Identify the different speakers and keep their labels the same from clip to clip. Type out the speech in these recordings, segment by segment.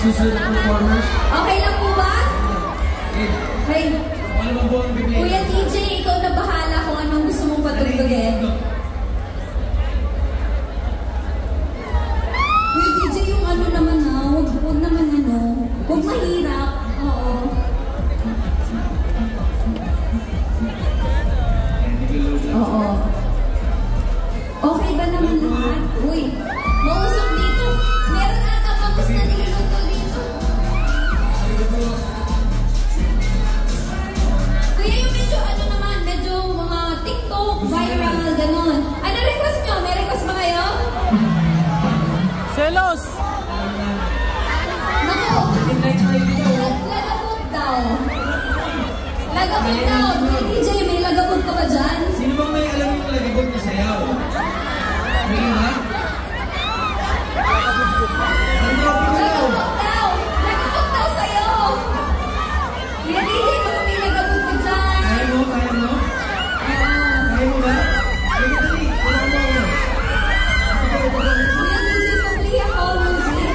Speaker 1: Susunod na performers.
Speaker 2: Okay lang po ba? Okay. Kuya TJ, ikaw na bahala kung anong gusto mong patugtugin. Kuya TJ, yung ano naman na, huwag naman ano, huwag mahirap. Oo. Oo. Okay ba naman lahat? Uy, mausap dito. Meron na tapos na niluluto dito. Kuya, yung medyo ano naman, medyo mga TikTok, viral, ganon. Ano request nyo? May request ba kayo?
Speaker 3: Selos!
Speaker 2: Naku! Lagabot daw. Lagabot daw. DJ, may lagabot ka ba dyan?
Speaker 1: Sino bang may alam yung lagabot na sayaw? May iba?
Speaker 2: Lagabot daw! Lagabot daw sa'yo! Kuya DJ, baka may lagabot ka dyan.
Speaker 1: Kaya mo? Kaya mo? Kaya mo ba? Kaya mo dali. Wala mo.
Speaker 2: Kuya DJ, pabli ako. Music.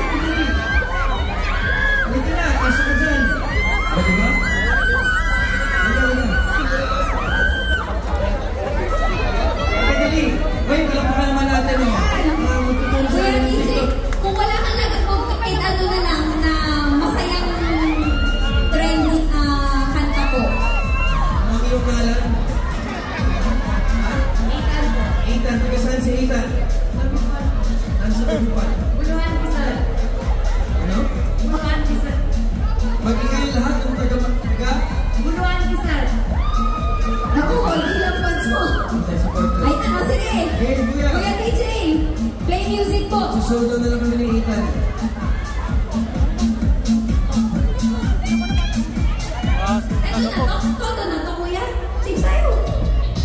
Speaker 1: Halika na. Asa ka dyan. O, diba? Dali. Wait, palapakan naman natin o.
Speaker 2: Kuya DJ, kung wala kang lagabot, kahit ano na lang na masayang trending kanta po.
Speaker 1: Ang iyong kalan? Ha? Ethan. Taga saan si Ethan? Ano sa pagbupan?
Speaker 2: Buluhan Rizal.
Speaker 1: Ano?
Speaker 2: Buluhan Rizal.
Speaker 1: Mag-ingay lahat ng taga?
Speaker 2: Buluhan Rizal. Naku, hindi lang fans mo. Ay, ano, sige. Kuya DJ, play music po.
Speaker 1: Susunod na lang kami ni Ethan.
Speaker 2: Ito na to. Todo na to, kuya. Sige tayo.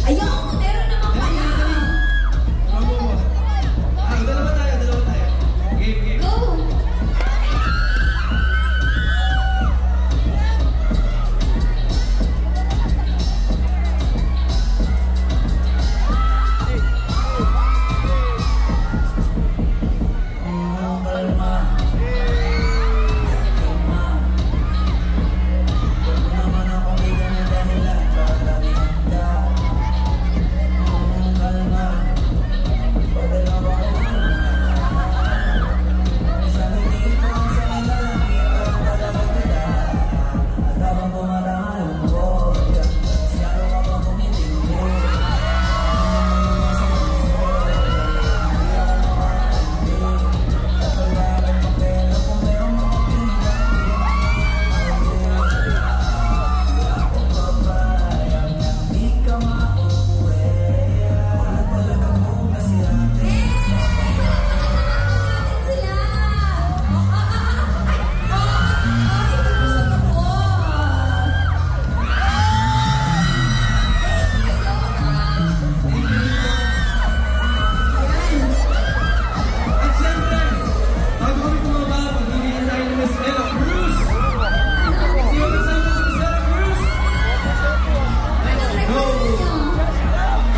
Speaker 2: Ayaw, meron naman pala.
Speaker 1: Dalawa tayo. Game.
Speaker 2: Go.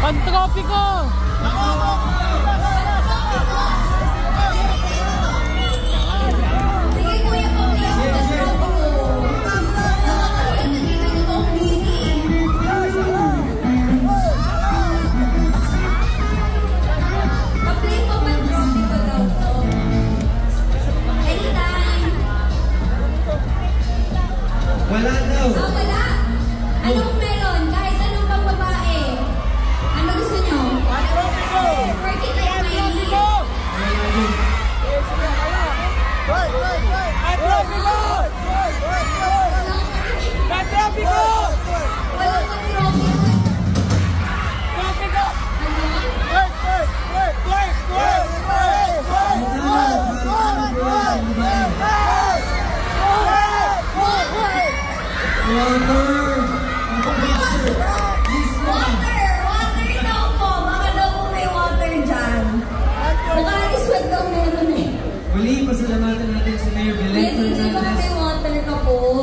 Speaker 3: Pantropiko!
Speaker 2: Sige, kuya, pabli ako. Nakakaya na dito yung tong mini. Pabli po, pantropiko daw to. Anytime.
Speaker 1: Wala daw.
Speaker 2: Wala. Anong meron? Kahit anong pang babae. Ano gusto nyo? Work it like Miley. Walang pantropiko. Water daw po. Baka daw po may water dyan. Baka iswag daw meron eh.
Speaker 1: Muli, pasalamatan natin si Mayor Belen.
Speaker 2: Kuya DJ, baka may water ka po.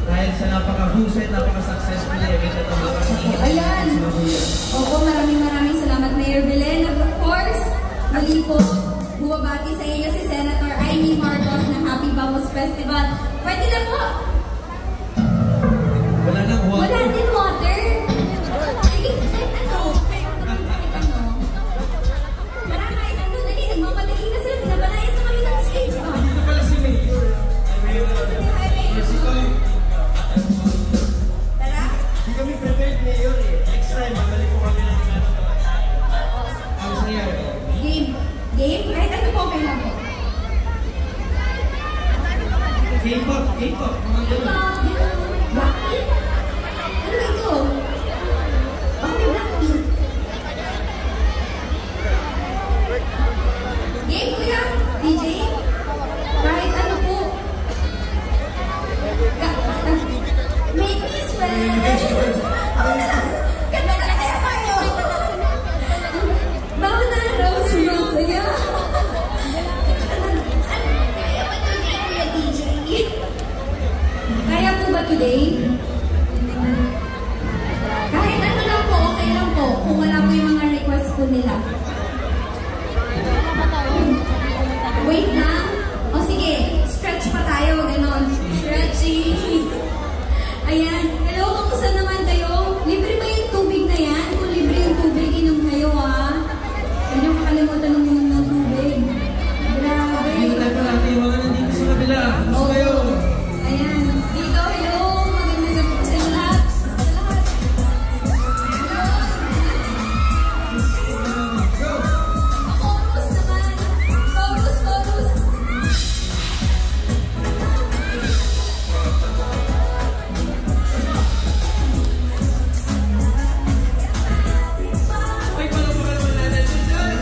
Speaker 1: Dahil sa napaka-husay, napaka-successful na event na ito.
Speaker 2: Ayan. Opo, maraming salamat Mayor Belen. Of course, muli po, bumabati sa inyo si Senator Amy Marcos na happy Happy Vamos Festival. Pwede na po.
Speaker 1: Wala nang water.
Speaker 2: Wala din water. Sige, kahit ano. Kahit ano. Tara, kahit ano. Dali, nagmamadali na sila. Pinabalayan sa kami ng stage. Oh.
Speaker 1: Dito pala si Mayor.
Speaker 2: Tara.
Speaker 1: Hindi kami prepared, Mayor eh. Next time, babalik ko kami ng ang saya.
Speaker 2: Game. Game? Kahit ano po, okay lang po.
Speaker 1: K-pop, K-pop. Mga ganun.
Speaker 2: Blackpink? Ano ba ito? Okay, Blackpink. Game, kuya? DJ? Kahit ano po. Make me sweat. Ako na lang. Ganda na kaya tayo. Bawat araw sumasaya. Kaya ba today, kuya DJ? Kaya po ba today? Kahit ano lang po, okay lang po. Kung wala po yung mga request po nila. Wait lang. O sige, stretch pa tayo. Ganon. Stretching. Ayan. Hello, kamusta naman kayo? Libre ba yung tubig na yan? Kung libre yung tubig, inom kayo ha. Huwag niyo makalimutan ng inom ng tubig. Grabe.
Speaker 1: Dito tayo parati yung mga nandito sa kabila. Gusto kayo?
Speaker 2: Ayan. Dito, hello. Magandang gabi po sa lahat. Sa lahat.
Speaker 1: Go!
Speaker 2: Chorus naman. Chorus, chorus.
Speaker 1: Ay, pala pa naman natin dyan!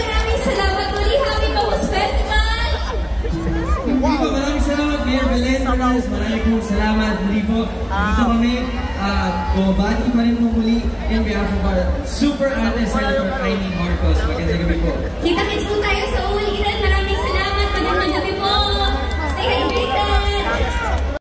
Speaker 1: Maraming salamat muli. Happy Vamos Festival! Dito, maraming salamat, Mayor Belen. Maraming pong salamat. Muli po, dito kami. Bumabati pa rin po muli in behalf of our super artists.